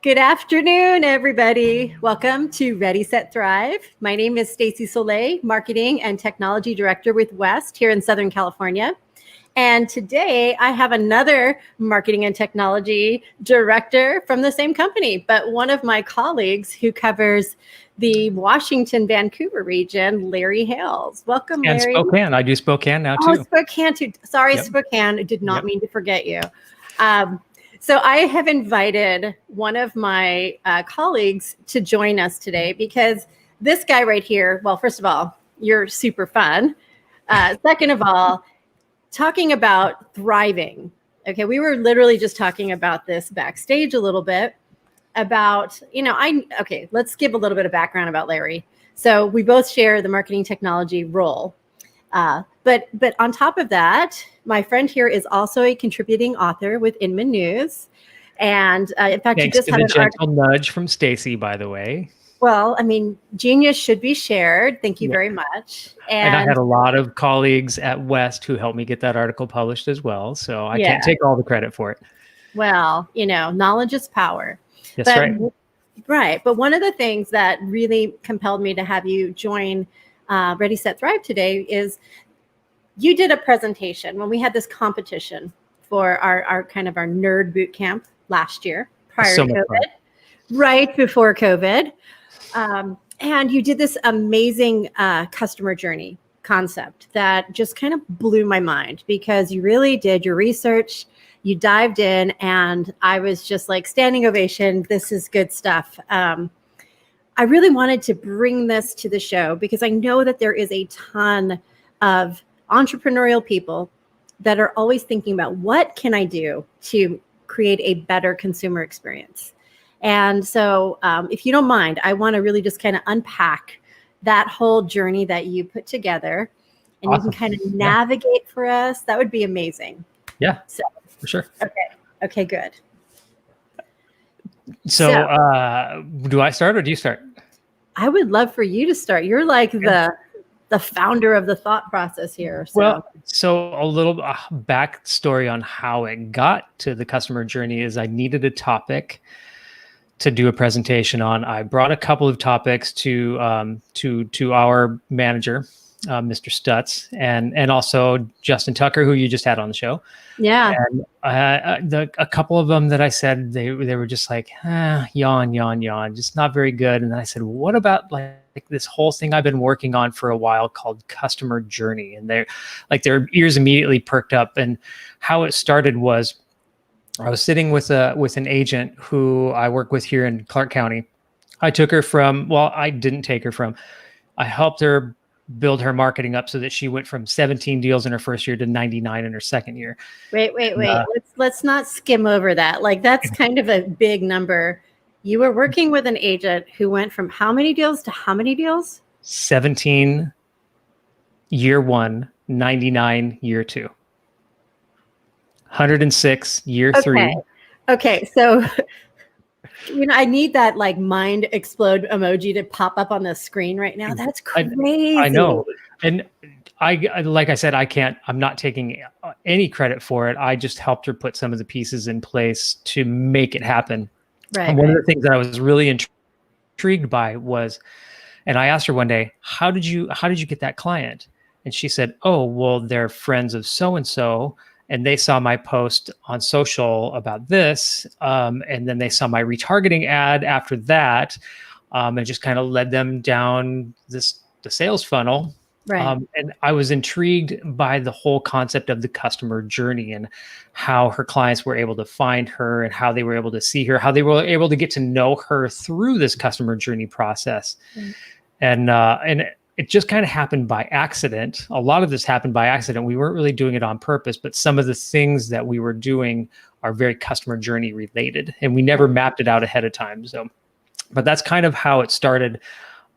Good afternoon, everybody. Welcome to Ready, Set, Thrive. My name is Stacy Soleil, Marketing and Technology Director with West here in Southern California. And today I have another Marketing and Technology Director from the same company, but one of my colleagues who covers the Washington, Vancouver region, Larry Hales. Welcome, Larry. And Spokane. I do Spokane now, too. Oh, Spokane, too. Sorry, yep. Spokane. I did not mean to forget you. So I have invited one of my colleagues to join us today because this guy right here, well, first of all, you're super fun. Second of all, talking about thriving. Okay, we were literally just talking about this backstage a little bit about, let's give a little bit of background about Larry. So we both share the marketing technology role. But on top of that, my friend here is also a contributing author with Inman News. And in fact, Thanks you just to had the an gentle nudge from Stacy, by the way. Well, I mean, genius should be shared. Thank you very much. And I had a lot of colleagues at West who helped me get that article published as well. So I can't take all the credit for it. Well, knowledge is power. That's right. Right. But one of the things that really compelled me to have you join Ready, Set, Thrive today is you did a presentation when we had this competition for our kind of our nerd boot camp last year prior to COVID, right before COVID. And you did this amazing customer journey concept that just kind of blew my mind because you really did your research, you dived in, and I was just like standing ovation. This is good stuff. I really wanted to bring this to the show because I know that there is a ton of entrepreneurial people that are always thinking about what can I do to create a better consumer experience. And so if you don't mind, I want to really just kind of unpack that whole journey that you put together and awesome. You can kind of navigate for us. That would be amazing. Yeah, so, for sure. Okay, good. So do I start or do you start? I would love for you to start. You're like the founder of the thought process here. So. Well, so a little backstory on how it got to the customer journey is I needed a topic to do a presentation on. I brought a couple of topics to our manager, Mr. Stutz, and also Justin Tucker, who you just had on the show. Yeah. And a couple of them that I said, they were just like, yawn, just not very good. And then I said, well, what about like this whole thing I've been working on for a while called customer journey? And their ears immediately perked up. And how it started was I was sitting with an agent who I work with here in Clark County. I took her I didn't take her from, I helped her build her marketing up so that she went from 17 deals in her first year to 99 in her second year. Wait. Let's not skim over that. Like that's kind of a big number. You were working with an agent who went from how many deals to how many deals? 17 year one, 99 year two. 106 year three. Okay. So, I need that like mind explode emoji to pop up on the screen right now. That's crazy. I know. And like I said, I'm not taking any credit for it. I just helped her put some of the pieces in place to make it happen. Right. And one of the things that I was really intrigued by was, and I asked her one day, how did you get that client? And she said, oh, well, they're friends of so-and-so. And they saw my post on social about this. And then they saw my retargeting ad after that. And just kind of led them down the sales funnel. Right. And I was intrigued by the whole concept of the customer journey and how her clients were able to find her and how they were able to see her, how they were able to get to know her through this customer journey process. And it just kind of happened by accident. A lot of this happened by accident. We weren't really doing it on purpose, but some of the things that we were doing are very customer journey related, and we never mapped it out ahead of time. So, but that's kind of how it started.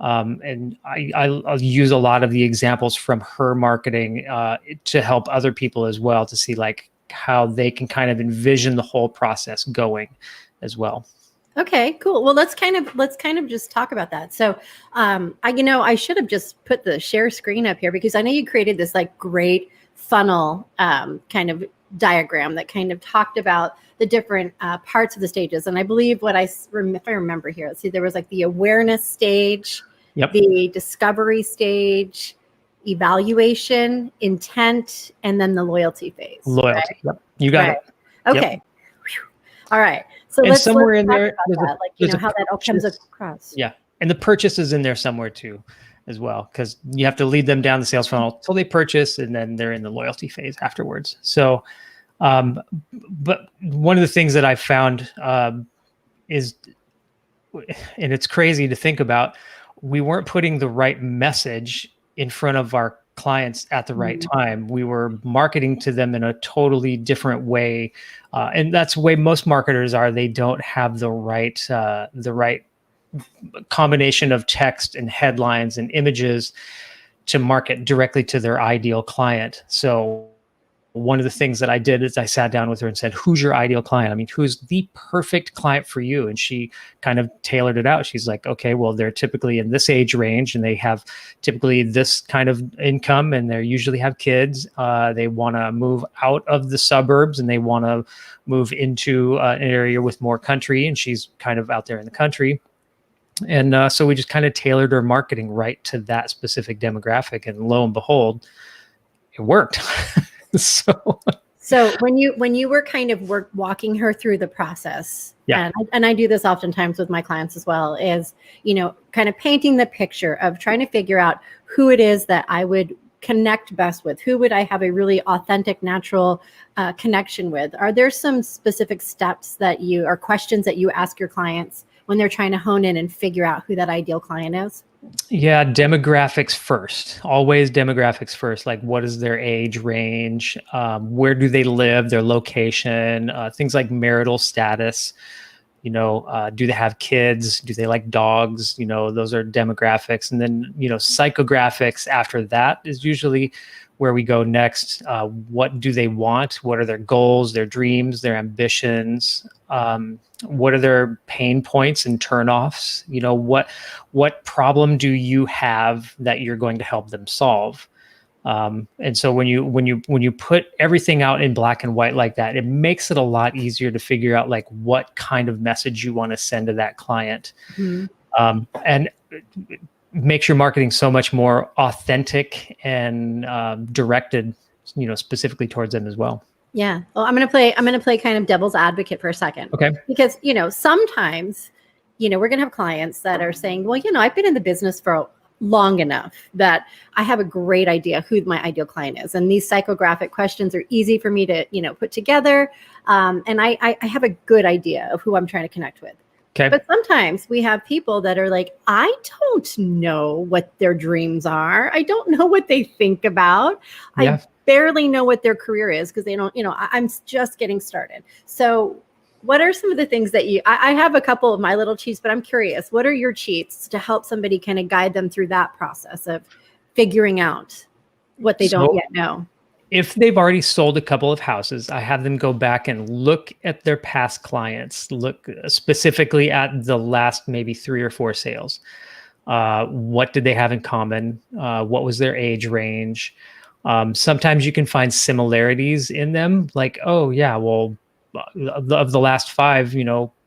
And I'll use a lot of the examples from her marketing to help other people as well to see like how they can kind of envision the whole process going as well. Okay, cool. Well, let's kind of just talk about that. So, I should have just put the share screen up here because I know you created this like great funnel kind of diagram that kind of talked about the different parts of the stages. And I believe if I remember here, let's see, there was like the awareness stage, Yep. the discovery stage, evaluation, intent, and then the loyalty phase. Loyalty. Right? Yep. You got it. Okay. Yep. All right. So And let's somewhere talk in there, about that, like, how that all comes across. Yeah. And the purchase is in there somewhere too, as well, because you have to lead them down the sales funnel till they purchase, and then they're in the loyalty phase afterwards. So, but one of the things that I found is, and it's crazy to think about, we weren't putting the right message in front of our clients at the right time. We were marketing to them in a totally different way. And that's the way most marketers are. They don't have the right combination of text and headlines and images to market directly to their ideal client. So one of the things that I did is I sat down with her and said, who's your ideal client? I mean, who's the perfect client for you? And she kind of tailored it out. She's like, okay, well, they're typically in this age range and they have typically this kind of income, and they usually have kids. They want to move out of the suburbs and they want to move into an area with more country. And she's kind of out there in the country. And so we just kind of tailored our marketing right to that specific demographic. And lo and behold, it worked. So when you were kind of walking her through the process, and I do this oftentimes with my clients as well, is, kind of painting the picture of trying to figure out who it is that I would connect best with, who would I have a really authentic, natural connection with. Are there some specific steps or questions that you ask your clients when they're trying to hone in and figure out who that ideal client is? Yeah, demographics first. Always demographics first. Like, what is their age range? Where do they live? Their location? Things like marital status. Do they have kids? Do they like dogs? Those are demographics. And then, psychographics after that is usually where we go next. What do they want? What are their goals, their dreams, their ambitions? What are their pain points and turnoffs? What problem do you have that you're going to help them solve? And so when you put everything out in black and white like that, it makes it a lot easier to figure out like what kind of message you want to send to that client. And makes your marketing so much more authentic and directed, specifically towards them as well. Yeah. Well, I'm going to play kind of devil's advocate for a second. Okay. Because, sometimes, we're going to have clients that are saying, well, I've been in the business for long enough that I have a great idea who my ideal client is. And these psychographic questions are easy for me to, put together. And I have a good idea of who I'm trying to connect with. Okay. But sometimes we have people that are like, I don't know what their dreams are. I don't know what they think about. Yeah. I barely know what their career is because they don't, I'm just getting started. So what are some of the things that I have a couple of my little cheats, but I'm curious, what are your cheats to help somebody kind of guide them through that process of figuring out what they don't yet know? If they've already sold a couple of houses, I have them go back and look at their past clients, look specifically at the last maybe 3 or 4 sales. What did they have in common? What was their age range? Sometimes you can find similarities in them, like, oh yeah, well, of the last 5,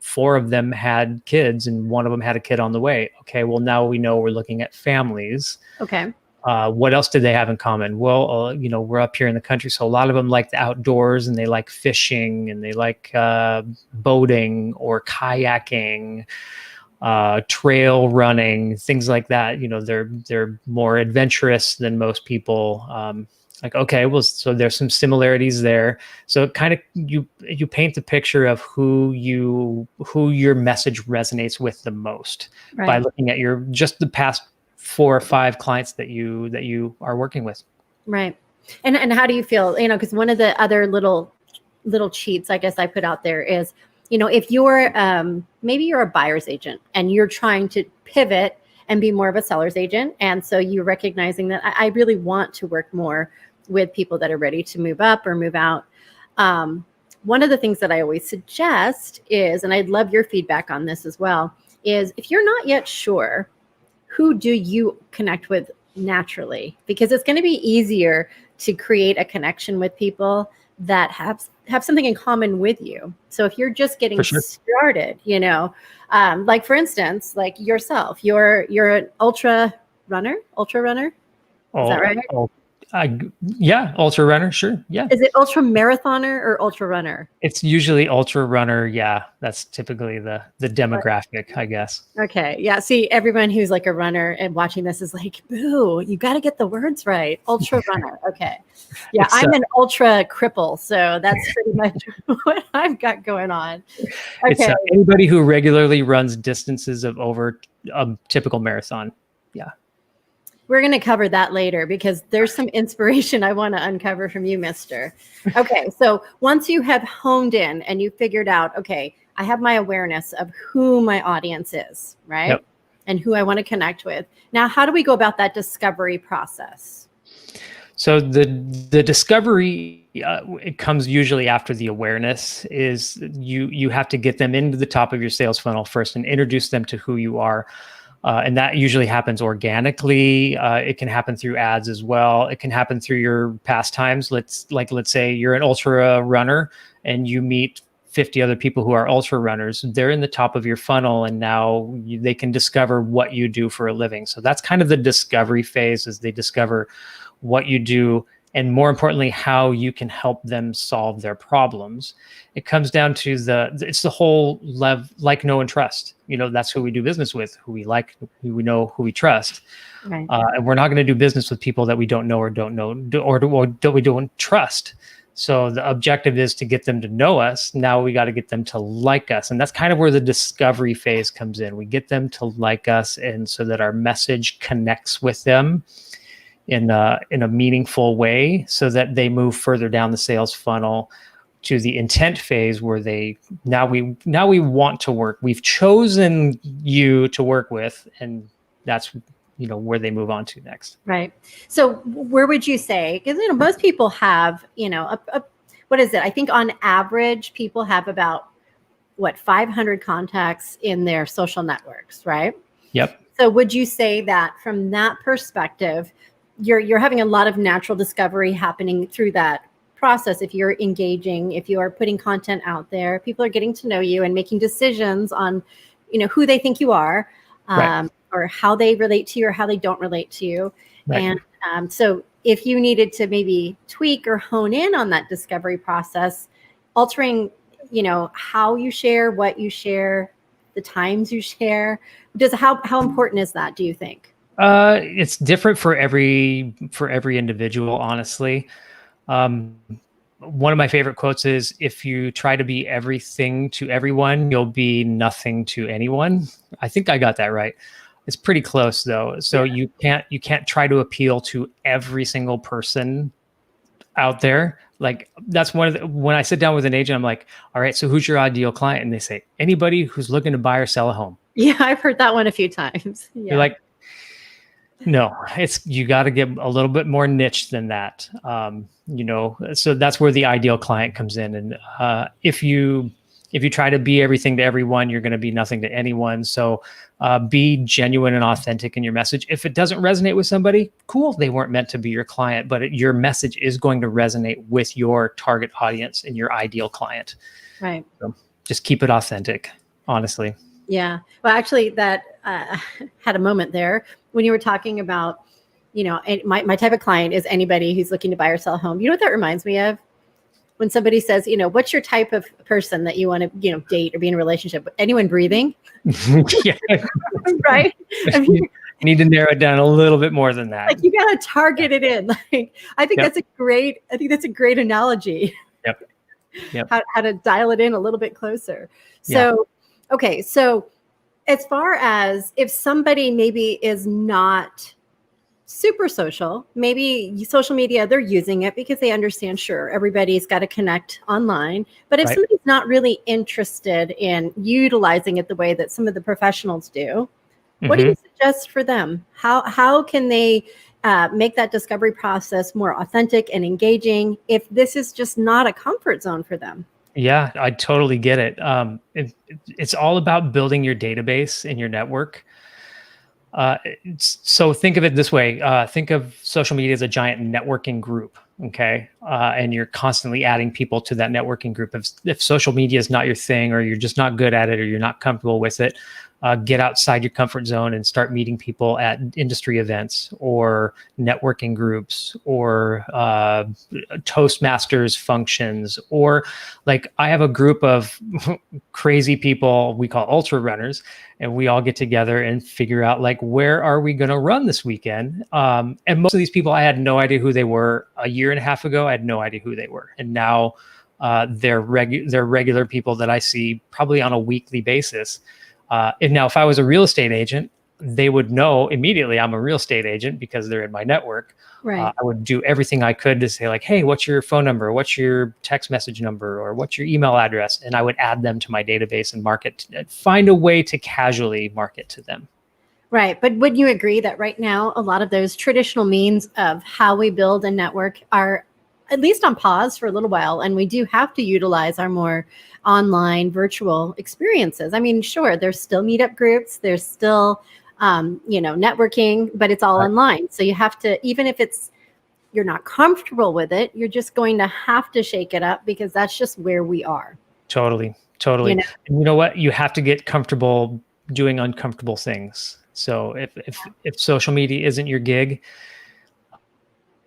4 of them had kids and one of them had a kid on the way. Okay, well, now we know we're looking at families. Okay. What else did they have in common? Well, we're up here in the country, so a lot of them like the outdoors and they like fishing and they like boating or kayaking, trail running, things like that. They're more adventurous than most people. Like, okay, well, so there's some similarities there. So kind of you paint the picture of who your message resonates with the most by looking at just the past 4 or 5 clients that you are working with. Right. And how do you feel, because one of the other little cheats, I guess I put out there is, if you're, maybe you're a buyer's agent and you're trying to pivot and be more of a seller's agent. And so you're recognizing that I really want to work more with people that are ready to move up or move out. One of the things that I always suggest is, and I'd love your feedback on this as well, is if you're not yet sure, who do you connect with naturally? Because it's going to be easier to create a connection with people that have something in common with you. So if you're just getting For sure. started, like for instance, like yourself, you're an ultra runner. Is that right? Yeah, ultra runner, sure. Yeah. Is it ultra marathoner or ultra runner? It's usually ultra runner. Yeah, that's typically the demographic, I guess. Okay. Yeah. See, everyone who's like a runner and watching this is like, boo, you got to get the words right. Ultra runner. Okay. Yeah. I'm an ultra cripple. So that's pretty much what I've got going on. It's Okay. anybody who regularly runs distances of over a typical marathon. Yeah. We're going to cover that later because there's some inspiration I want to uncover from you, mister. Okay. So once you have honed in and you figured out, okay, I have my awareness of who my audience is, right? Yep. And who I want to connect with. Now, how do we go about that discovery process? So the discovery, it comes usually after the awareness. Is you have to get them into the top of your sales funnel first and introduce them to who you are. And that usually happens organically. It can happen through ads as well. It can happen through your pastimes. Let's say you're an ultra runner and you meet 50 other people who are ultra runners. They're in the top of your funnel, and now they can discover what you do for a living. So that's kind of the discovery phase, as they discover what you do, and more importantly, how you can help them solve their problems. It comes down to it's the whole like, know, and trust. That's who we do business with, who we like, who we know, who we trust. Right. And we're not going to do business with people that we don't know or we don't trust. So the objective is to get them to know us. Now we got to get them to like us. And that's kind of where the discovery phase comes in. We get them to like us, and so that our message connects with them in a meaningful way, so that they move further down the sales funnel to the intent phase, where now we want to work. We've chosen you to work with, and that's where they move on to next. Right. So where would you say, because most people have, what is it? I think on average, people have about 500 contacts in their social networks, right? Yep. So would you say that from that perspective, you're having a lot of natural discovery happening through that process? If you're engaging, if you are putting content out there, people are getting to know you and making decisions on, who they think you are, right, or how they relate to you or how they don't relate to you. right. And so if you needed to maybe tweak or hone in on that discovery process, altering, how you share, what you share, the times you share, how important is that, do you think? It's different for every individual, honestly. One of my favorite quotes is, if you try to be everything to everyone, you'll be nothing to anyone. I think I got that right. It's pretty close though. So yeah. You can't try to appeal to every single person out there. Like, that's when I sit down with an agent, I'm like, all right, so who's your ideal client? And they say, anybody who's looking to buy or sell a home. Yeah, I've heard that one a few times. Yeah. You're like, no, you got to get a little bit more niche than that. So that's where the ideal client comes in. And if you try to be everything to everyone, you're going to be nothing to anyone. So be genuine and authentic in your message. If it doesn't resonate with somebody, cool, they weren't meant to be your client, but your message is going to resonate with your target audience and your ideal client. Right. So just keep it authentic, honestly. Yeah. Well, actually, that had a moment there when you were talking about, my type of client is anybody who's looking to buy or sell a home. You know what that reminds me of? When somebody says, what's your type of person that you want to, date or be in a relationship with? Anyone breathing? Yeah. Right? You need to narrow it down a little bit more than that. Like, you got to target it in. Like, I think that's a great analogy. Yep. How to dial it in a little bit closer. So, okay. So as far as if somebody maybe is not super social, maybe social media, they're using it because they understand, sure, everybody's got to connect online. But if somebody's not really interested in utilizing it the way that some of the professionals do, what do you suggest for them? How can they make that discovery process more authentic and engaging if this is just not a comfort zone for them? Yeah, I totally get it. It's all about building your database in your network. So think of it this way. Think of social media as a giant networking group. okay, and you're constantly adding people to that networking group, if social media is not your thing, or you're just not good at it, or you're not comfortable with it, get outside your comfort zone and start meeting people at industry events or networking groups or Toastmasters functions. Or like, I have a group of crazy people we call ultra runners, and we all get together and figure out like, where are we going to run this weekend? And most of these people, I had no idea who they were a year and a half ago. I had no idea who they were. And now they're regular people that I see probably on a weekly basis. And now if I was a real estate agent, they would know immediately I'm a real estate agent because they're in my network. Right. I would do everything I could to say like, hey, what's your phone number? What's your text message number? Or what's your email address? And I would add them to my database and find a way to casually market to them. Right. But would you agree that right now, a lot of those traditional means of how we build a network are at least on pause for a little while, and we do have to utilize our more online virtual experiences? I mean, sure, there's still meetup groups, there's still, networking, but it's all Right. online. So you have to, even if you're not comfortable with it, you're just going to have to shake it up because that's just where we are. Totally. You know? And you know what? You have to get comfortable doing uncomfortable things. So if social media isn't your gig,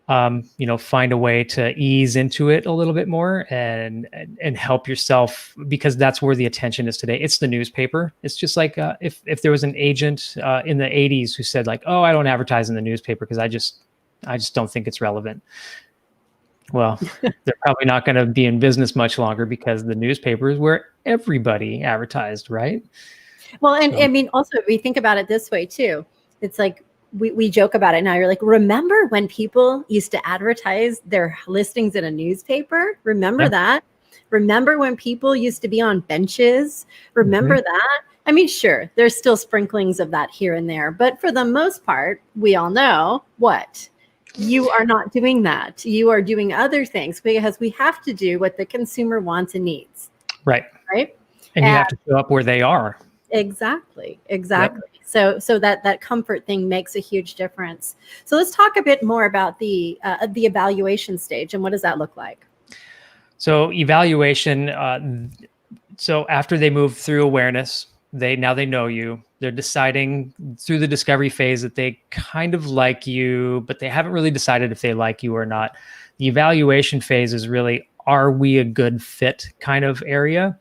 find a way to ease into it a little bit more and help yourself, because that's where the attention is today. It's the newspaper. It's just like if there was an agent in the 80s who said like, oh, I don't advertise in the newspaper because I just don't think it's relevant. Well, they're probably not going to be in business much longer because the newspaper is where everybody advertised, right? Well, and I mean, also, we think about it this way too. It's like we joke about it now. You're like, remember when people used to advertise their listings in a newspaper? Remember that? Remember when people used to be on benches? Remember that? I mean, sure, there's still sprinklings of that here and there, but for the most part, we all know what? You are not doing that. You are doing other things because we have to do what the consumer wants and needs. Right. Right. And you have to show up where they are. Exactly. Yep. So that comfort thing makes a huge difference. So let's talk a bit more about the evaluation stage and what does that look like? So evaluation. So after they move through awareness, they know you. They're deciding through the discovery phase that they kind of like you, but they haven't really decided if they like you or not. The evaluation phase is really, are we a good fit kind of area?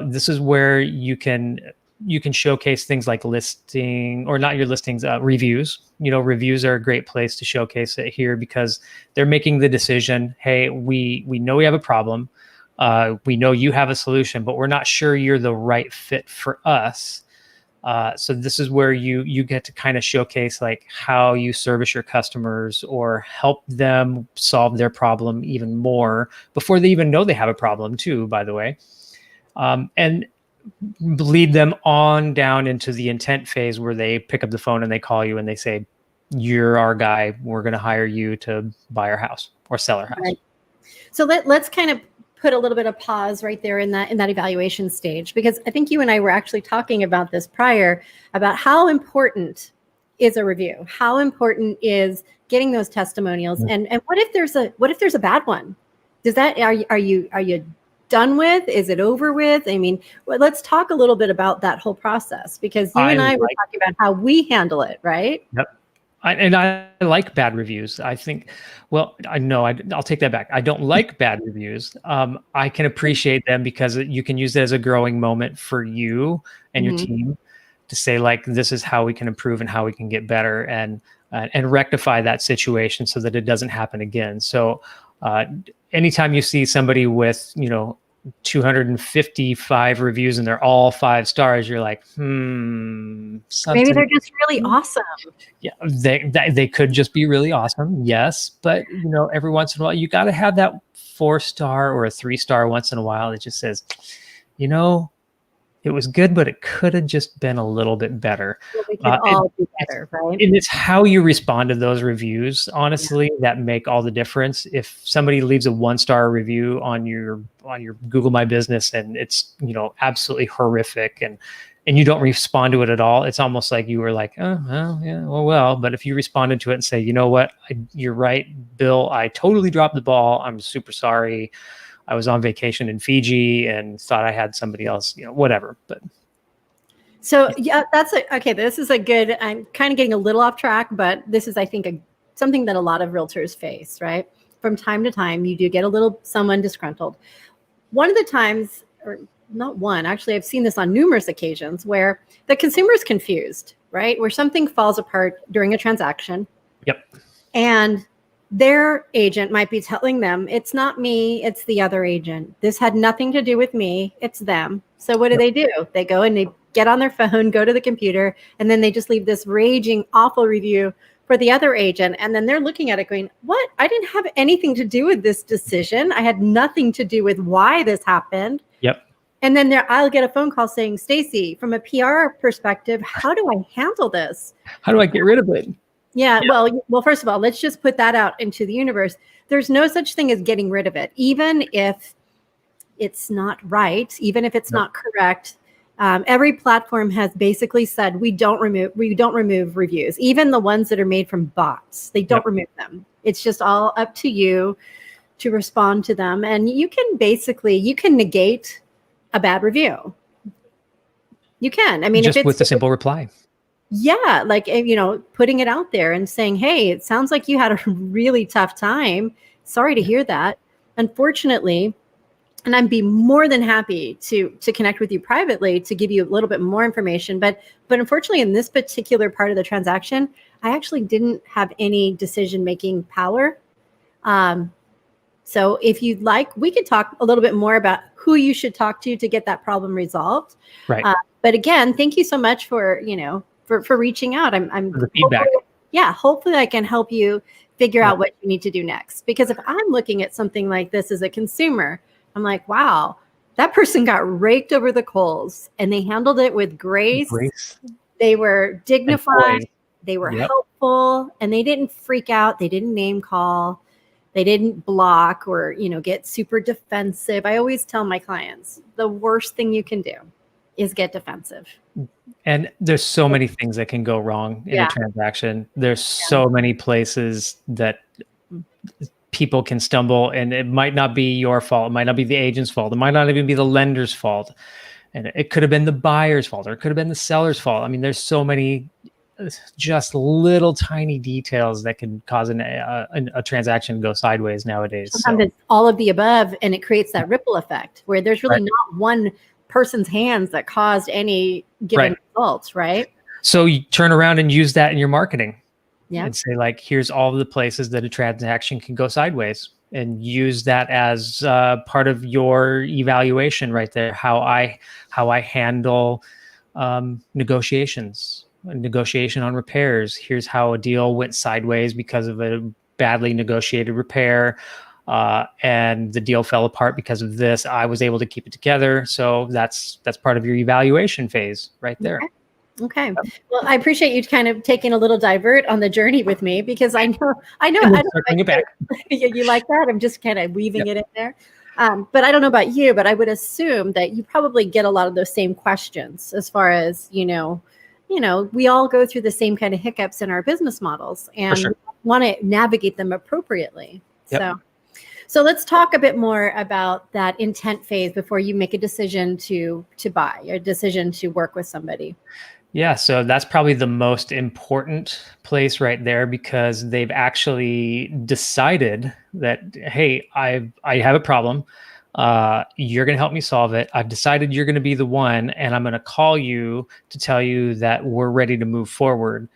This is where you can showcase things like reviews. Reviews are a great place to showcase it here because they're making the decision. Hey, we know we have a problem. We know you have a solution, but we're not sure you're the right fit for us. So this is where you get to kind of showcase like how you service your customers or help them solve their problem even more before they even know they have a problem too, by the way. And lead them on down into the intent phase where they pick up the phone and they call you and they say, you're our guy. We're going to hire you to buy our house or sell our house. Right. So let's kind of put a little bit of pause right there in that evaluation stage, because I think you and I were actually talking about this prior about how important is a review, how important is getting those testimonials, and what if there's a bad one? Does that are you done with? Is it over with? I mean, let's talk a little bit about that whole process, because you and I were talking about how we handle it, right? Yep. I like bad reviews. I think, well, I'll take that back. I don't like bad reviews. I can appreciate them because you can use it as a growing moment for you and your team to say like, this is how we can improve and how we can get better and rectify that situation so that it doesn't happen again. So anytime you see somebody with, 255 reviews and they're all 5 stars, you're like, maybe they're just really awesome. Yeah, they could just be really awesome. Yes, but every once in a while you got to have that 4-star or a 3-star once in a while that just says, it was good, but it could have just been a little bit better. Well, we could all do better, right? And it's how you respond to those reviews, honestly, that make all the difference. If somebody leaves a 1-star review on your Google My Business and it's absolutely horrific and and you don't respond to it at all, it's almost like you were like, oh, well, yeah, well. But if you responded to it and say, you know what, you're right, Bill, I totally dropped the ball. I'm super sorry. I was on vacation in Fiji and thought I had somebody else, whatever. But so yeah, okay. This is a good, I'm kind of getting a little off track, but this is, I think, something that a lot of realtors face, right? From time to time, you do get someone disgruntled. One of the times, or not one, actually, I've seen this on numerous occasions where the consumer is confused, right? Where something falls apart during a transaction. Yep. And their agent might be telling them, it's not me, it's the other agent. This had nothing to do with me, it's them. So what do they do? They go and they get on their phone, go to the computer, and then they just leave this raging, awful review for the other agent. And then they're looking at it going, what? I didn't have anything to do with this decision. I had nothing to do with why this happened. Yep. And then I'll get a phone call saying, Stacy, from a PR perspective, how do I handle this? How do I get rid of it? Yeah. Well, first of all, let's just put that out into the universe. There's no such thing as getting rid of it. Even if it's not right, even if it's not correct, every platform has basically said we don't remove reviews, even the ones that are made from bots. They don't remove them. It's just all up to you to respond to them, and you can negate a bad review. You can. I mean, just with a simple reply. Yeah, like putting it out there and saying, "Hey, it sounds like you had a really tough time. Sorry to hear that. Unfortunately." And I'd be more than happy to connect with you privately to give you a little bit more information. But unfortunately, in this particular part of the transaction, I actually didn't have any decision-making power. So if you'd like, we could talk a little bit more about who you should talk to get that problem resolved. Right. But again, thank you so much for reaching out. I'm for the feedback. Hopefully I can help you figure out what you need to do next. Because if I'm looking at something like this as a consumer, I'm like, wow, that person got raked over the coals and they handled it with grace. They were dignified. They were helpful, and they didn't freak out. They didn't name call. They didn't block or, get super defensive. I always tell my clients, the worst thing you can do is get defensive. And there's so many things that can go wrong in a transaction. There's so many places that people can stumble, and it might not be your fault. It might not be the agent's fault. It might not even be the lender's fault. And it could have been the buyer's fault, or it could have been the seller's fault. I mean, there's so many just little tiny details that can cause a transaction to go sideways nowadays. Sometimes it's all of the above, and it creates that ripple effect where there's really not one person's hands that caused any given results, right? So you turn around and use that in your marketing. Yeah. And say, like, here's all the places that a transaction can go sideways, and use that as part of your evaluation right there. How I handle negotiation on repairs. Here's how a deal went sideways because of a badly negotiated repair. And the deal fell apart because of this. I was able to keep it together. So that's part of your evaluation phase right there. Okay. Well, I appreciate you kind of taking a little divert on the journey with me, because I know. Bring it back. You like that? I'm just kind of weaving it in there. But I don't know about you, but I would assume that you probably get a lot of those same questions as far as, we all go through the same kind of hiccups in our business models, and we want to navigate them appropriately. Yep. So let's talk a bit more about that intent phase before you make a decision to buy, or a decision to work with somebody. Yeah, so that's probably the most important place right there, because they've actually decided that, hey, I have a problem. You're going to help me solve it. I've decided you're going to be the one, and I'm going to call you to tell you that we're ready to move forward.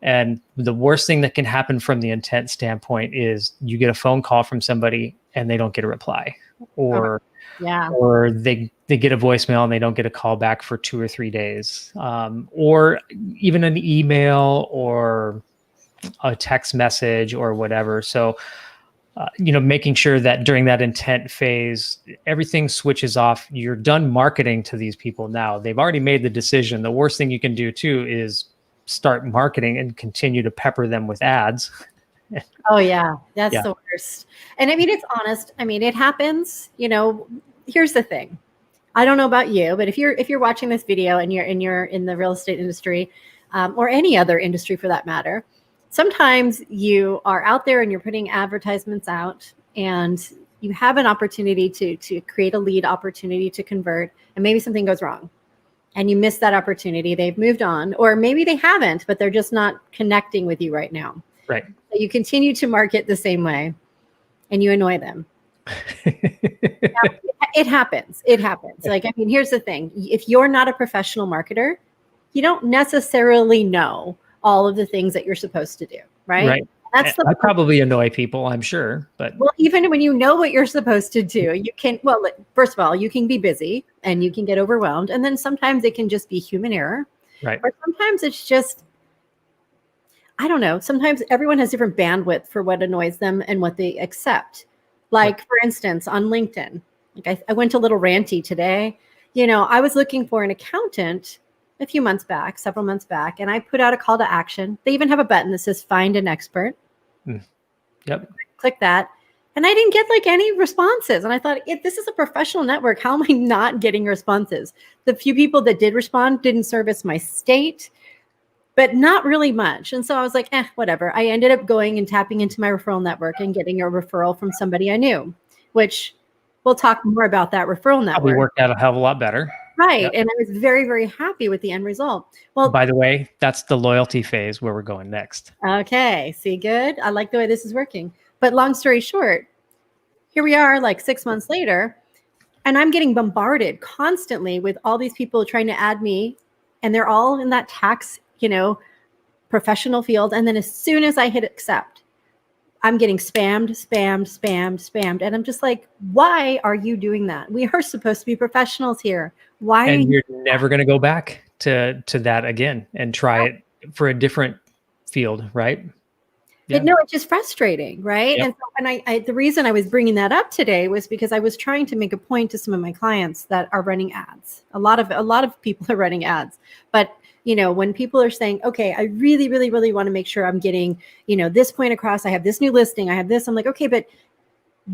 And the worst thing that can happen from the intent standpoint is you get a phone call from somebody and they don't get a reply, or they get a voicemail and they don't get a call back for 2 or 3 days, or even an email or a text message or whatever. So, making sure that during that intent phase, everything switches off. You're done marketing to these people now. They've already made the decision. The worst thing you can do too is start marketing and continue to pepper them with ads. Oh yeah, that's the worst. And I mean, it's honest. I mean, it happens. Here's the thing. I don't know about you, but if you're watching this video and you're in the real estate industry, or any other industry for that matter, sometimes you are out there and you're putting advertisements out, and you have an opportunity to create a lead opportunity to convert, and maybe something goes wrong and you miss that opportunity. They've moved on, or maybe they haven't, but they're just not connecting with you right now. Right. So you continue to market the same way and you annoy them. Now, it happens. It happens. Like, I mean, here's the thing. If you're not a professional marketer, you don't necessarily know all of the things that you're supposed to do, right? Right. I probably annoy people, I'm sure, but well, even when you know what you're supposed to do, you can, well, first of all, you can be busy and you can get overwhelmed. And then sometimes it can just be human error. Right. Or sometimes it's just, I don't know. Sometimes everyone has different bandwidth for what annoys them and what they accept. Like, for instance, on LinkedIn, like I went a little ranty today. You know, I was looking for an accountant a few months back, several months back, and I put out a call to action. They even have a button that says find an expert. Yep. Click that. And I didn't get like any responses. And I thought, if this is a professional network, how am I not getting responses? The few people that did respond didn't service my state, but not really much. And so I was like, whatever. I ended up going and tapping into my referral network and getting a referral from somebody I knew, which we'll talk more about that referral network. Probably worked out a hell of a lot better. Right. Yep. And I was very, very happy with the end result. Well, by the way, that's the loyalty phase where we're going next. Okay. See, good. I like the way this is working. But long story short, here we are like 6 months later, and I'm getting bombarded constantly with all these people trying to add me, and they're all in that tax, professional field. And then as soon as I hit accept, I'm getting spammed. And I'm just like, why are you doing that? We are supposed to be professionals here. Why? And you're never going to go back to that again and try it for a different field, right? Yeah. But no, it's just frustrating, right? Yep. And so, and the reason I was bringing that up today was because I was trying to make a point to some of my clients that are running ads. A lot of people are running ads, but when people are saying, okay, I really, really, really want to make sure I'm getting, this point across, I have this new listing, I have this, I'm like, okay, but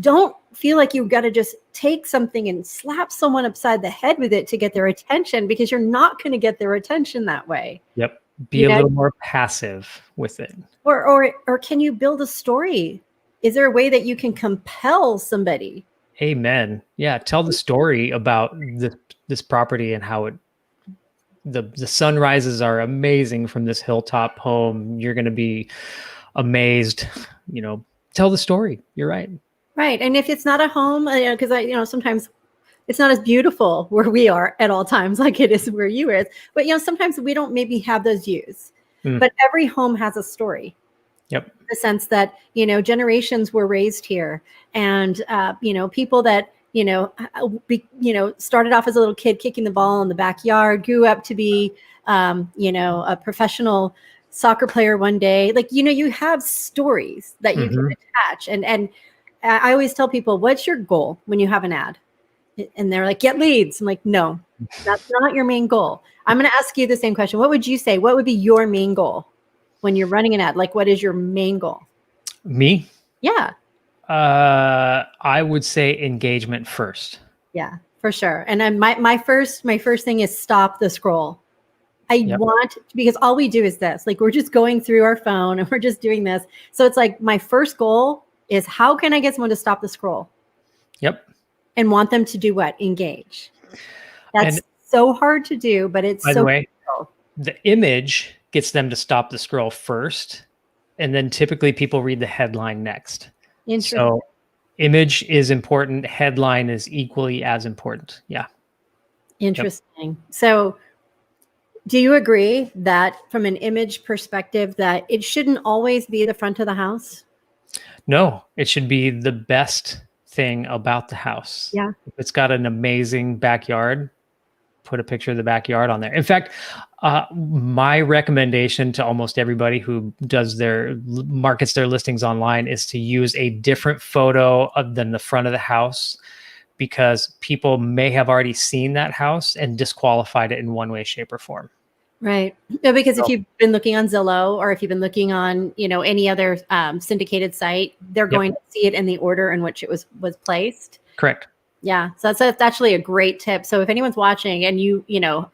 don't feel like you've got to just take something and slap someone upside the head with it to get their attention, because you're not going to get their attention that way. Yep. Be a little more passive with it. Or can you build a story? Is there a way that you can compel somebody? Amen. Yeah. Tell the story about this property and how the sunrises are amazing from this hilltop home. You're going to be amazed. Tell the story. You're right. Right. And if it's not a home, because sometimes it's not as beautiful where we are at all times like it is where you is. But, sometimes we don't maybe have those views. But every home has a story. Yep. In the sense that, generations were raised here, and, people that, started off as a little kid kicking the ball in the backyard, grew up to be, a professional soccer player one day. Like, you have stories that you can attach. And I always tell people, what's your goal when you have an ad? And they're like, get leads. I'm like, no, that's not your main goal. I'm going to ask you the same question. What would you say? What would be your main goal when you're running an ad? Like, what is your main goal? Me? Yeah. I would say engagement first. Yeah, for sure. And then my first thing is stop the scroll. Because all we do is this, like, we're just going through our phone and we're just doing this. So it's like, my first goal is, how can I get someone to stop the scroll? Yep. And want them to do what? Engage. That's so hard to do, but it's by the way, the image gets them to stop the scroll first, and then typically people read the headline next. Interesting. So image is important. Headline is equally as important. Yeah. Interesting. Yep. So do you agree that from an image perspective that it shouldn't always be the front of the house? No, it should be the best thing about the house. Yeah. If it's got an amazing backyard, put a picture of the backyard on there. In fact, my recommendation to almost everybody who markets their listings online is to use a different photo than the front of the house, because people may have already seen that house and disqualified it in one way, shape, or form. Right. No, because if you've been looking on Zillow, or if you've been looking on, any other syndicated site, they're going to see it in the order in which it was placed. Correct. Yeah. So that's actually a great tip. So if anyone's watching and you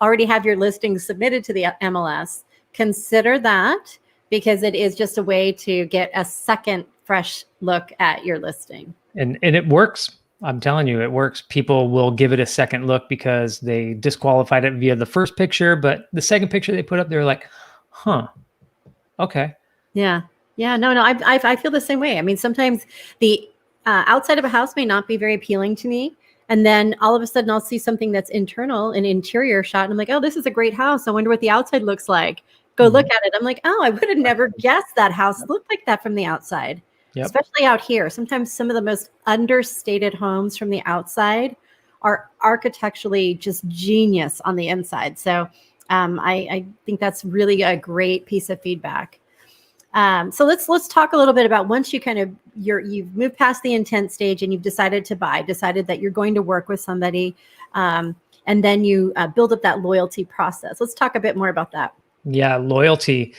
already have your listings submitted to the MLS, consider that, because it is just a way to get a second fresh look at your listing. And it works. I'm telling you, it works. People will give it a second look because they disqualified it via the first picture, but the second picture they put up, they're like, huh, okay. Yeah. Yeah. No, I feel the same way. I mean, sometimes the outside of a house may not be very appealing to me. And then all of a sudden I'll see something that's internal, an interior shot. And I'm like, oh, this is a great house. I wonder what the outside looks like. Go look at it. I'm like, oh, I would have never guessed that house looked like that from the outside. Yep. Especially out here. Sometimes some of the most understated homes from the outside are architecturally just genius on the inside. So I think that's really a great piece of feedback. So let's talk a little bit about once you you've moved past the intent stage and you've decided that you're going to work with somebody, and then you build up that loyalty process. Let's talk a bit more about that. Yeah, loyalty.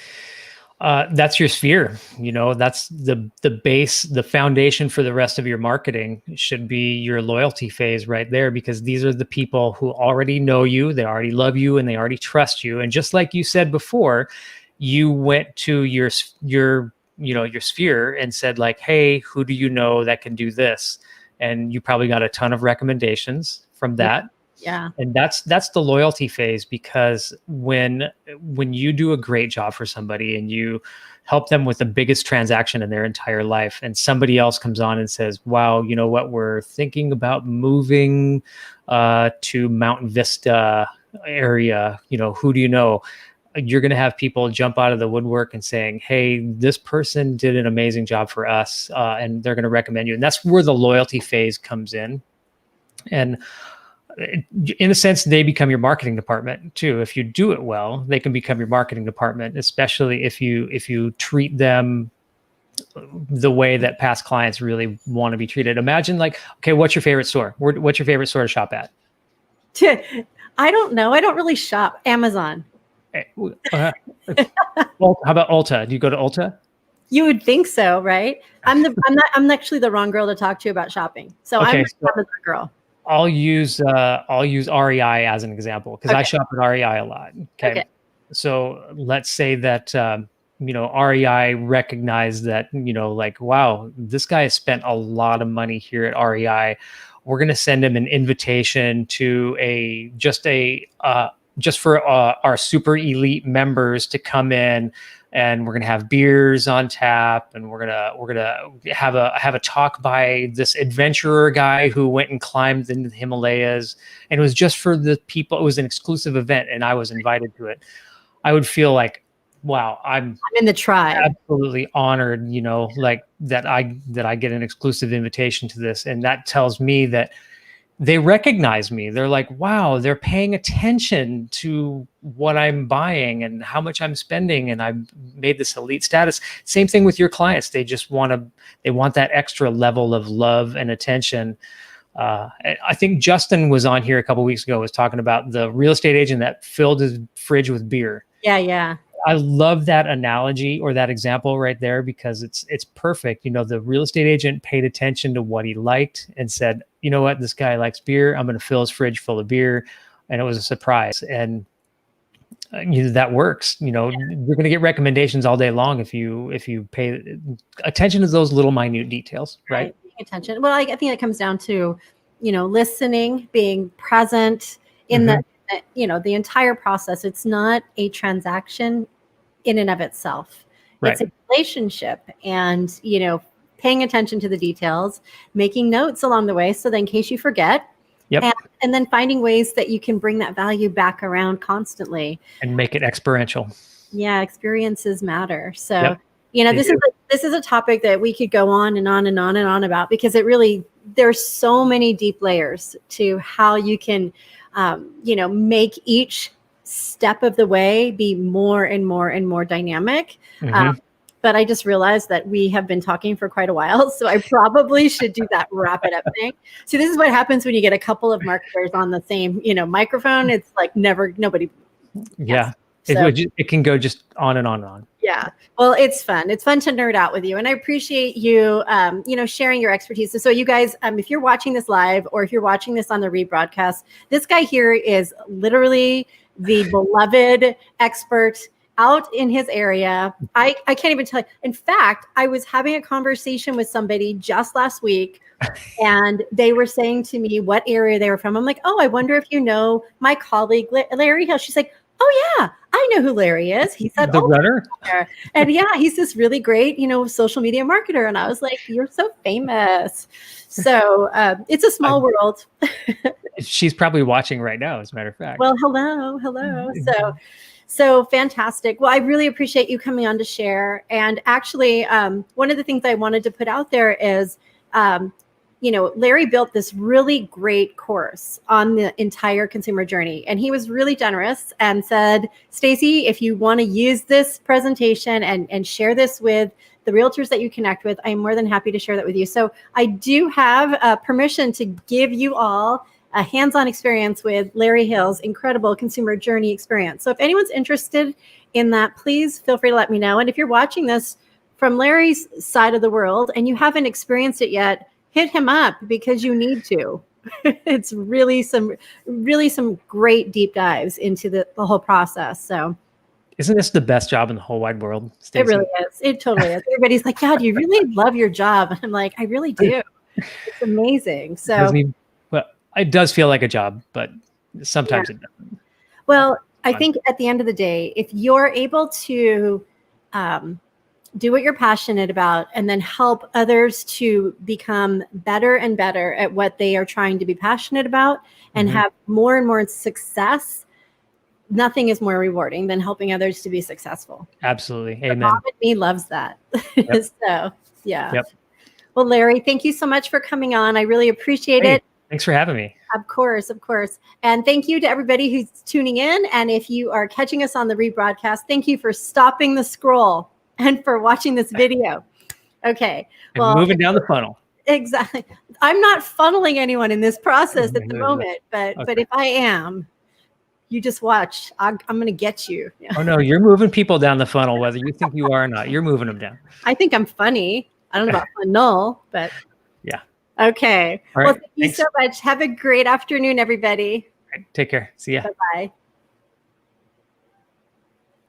That's your sphere. That's the base, the foundation for the rest of your marketing should be your loyalty phase right there, because these are the people who already know you, they already love you, and they already trust you. And just like you said before, you went to your sphere and said like, hey, who do you know that can do this? And you probably got a ton of recommendations from that. Yeah. And that's the loyalty phase, because when you do a great job for somebody and you help them with the biggest transaction in their entire life, and somebody else comes on and says, wow, you know what, we're thinking about moving to Mountain Vista area, who do you know? You're going to have people jump out of the woodwork and saying, hey, this person did an amazing job for us, and they're going to recommend you. And that's where the loyalty phase comes in. And in a sense, they become your marketing department too. If you do it well, they can become your marketing department, especially if you treat them the way that past clients really want to be treated. Imagine like, okay, what's your favorite store? What's your favorite store to shop at? I don't know. I don't really shop. Amazon. Well, how about Ulta? Do you go to Ulta? You would think so, right? I'm actually the wrong girl to talk to about shopping. So okay, I'm the Amazon girl. I'll use REI as an example, because I shop at REI a lot. Okay. So let's say that REI recognized that, like, wow, this guy has spent a lot of money here at REI. We're going to send him an invitation to just for our super elite members to come in, and we're going to have beers on tap, and we're going to have a talk by this adventurer guy who went and climbed in the Himalayas, and it was just for the people. It was an exclusive event, and I was invited to it. I would feel like, wow, I'm in the tribe. Absolutely honored, like that I get an exclusive invitation to this, and that tells me that they recognize me. They're like, wow, they're paying attention to what I'm buying and how much I'm spending, and I've made this elite status. Same thing with your clients. They just want that extra level of love and attention. I think Justin was on here a couple of weeks ago, was talking about the real estate agent that filled his fridge with beer. Yeah. I love that analogy or that example right there, because it's perfect. The real estate agent paid attention to what he liked and said, you know what, this guy likes beer. I'm going to fill his fridge full of beer. And it was a surprise. And that works. You're going to get recommendations all day long if you pay attention to those little minute details, right? Paying attention. Well, I think it comes down to, listening, being present in the entire process. It's not a transaction in and of itself. Right. It's a relationship, and, paying attention to the details, making notes along the way, so that in case you forget, and then finding ways that you can bring that value back around constantly and make it experiential. Yeah. Experiences matter. So, this is a topic that we could go on and on and on and on about, because there's so many deep layers to how you can make each step of the way be more and more and more dynamic. But I just realized that we have been talking for quite a while, so I probably should do that wrap it up thing. So this is what happens when you get a couple of marketers on the same, microphone. It's like nobody. Yeah. So, it can go just on and on and on. Yeah. Well, it's fun. It's fun to nerd out with you. And I appreciate you, sharing your expertise. So you guys, if you're watching this live or if you're watching this on the rebroadcast, this guy here is literally the beloved expert out in his area. I can't even tell you. In fact, I was having a conversation with somebody just last week and they were saying to me what area they were from. I'm like, oh, I wonder if you know my colleague, Larry Hales. She's like, oh yeah, I know who Larry is. He said, The runner? and yeah, he's this really great, social media marketer. And I was like, you're so famous. So it's a small world. She's probably watching right now, as a matter of fact. Well, hello. So fantastic. Well, I really appreciate you coming on to share. And actually, one of the things I wanted to put out there is, Larry built this really great course on the entire consumer journey. And he was really generous and said, Stacy, if you want to use this presentation and share this with the realtors that you connect with, I'm more than happy to share that with you. So I do have permission to give you all a hands-on experience with Larry Hales' incredible consumer journey experience. So if anyone's interested in that, please feel free to let me know. And if you're watching this from Larry's side of the world and you haven't experienced it yet, hit him up because you need to. It's really some great deep dives into the whole process. So isn't this the best job in the whole wide world, Stacey? It really is. It totally is. Everybody's like, yeah, do you really love your job? And I'm like, I really do. It's amazing. So it does feel like a job, but sometimes it doesn't. Well, I think at the end of the day, if you're able to do what you're passionate about and then help others to become better and better at what they are trying to be passionate about and have more and more success, nothing is more rewarding than helping others to be successful. Absolutely. The Amen. mom in me loves that. Yep. So, yeah. Yep. Well, Larry, thank you so much for coming on. I really appreciate it. Thanks for having me. Of course. And thank you to everybody who's tuning in. And if you are catching us on the rebroadcast, thank you for stopping the scroll and for watching this video. Okay. Well, moving down the funnel. Exactly. I'm not funneling anyone in this process at the moment, but if I am, you just watch. I'm going to get you. Oh, no, you're moving people down the funnel, whether you think you are or not. You're moving them down. I think I'm funny. I don't know about funnel, but yeah. Okay. All right. Well, thank you so much. Have a great afternoon, everybody. All right. Take care. See ya. Bye-bye.